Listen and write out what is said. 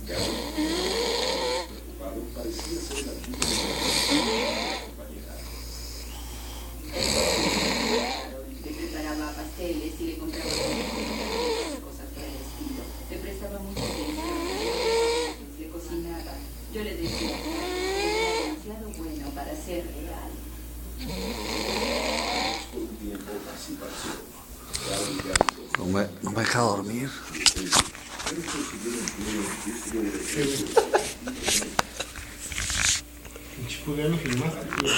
Preocupado, parecía ser el antiguo compañera. Le preparaba pasteles y le compraba cosas por el estilo. Le prestaba mucha atención. Le cocinaba. Yo le decía, era demasiado bueno para ser real. Por un tiempo así pasó. No me deja dormir. Pinche culero, no filmaste, tío.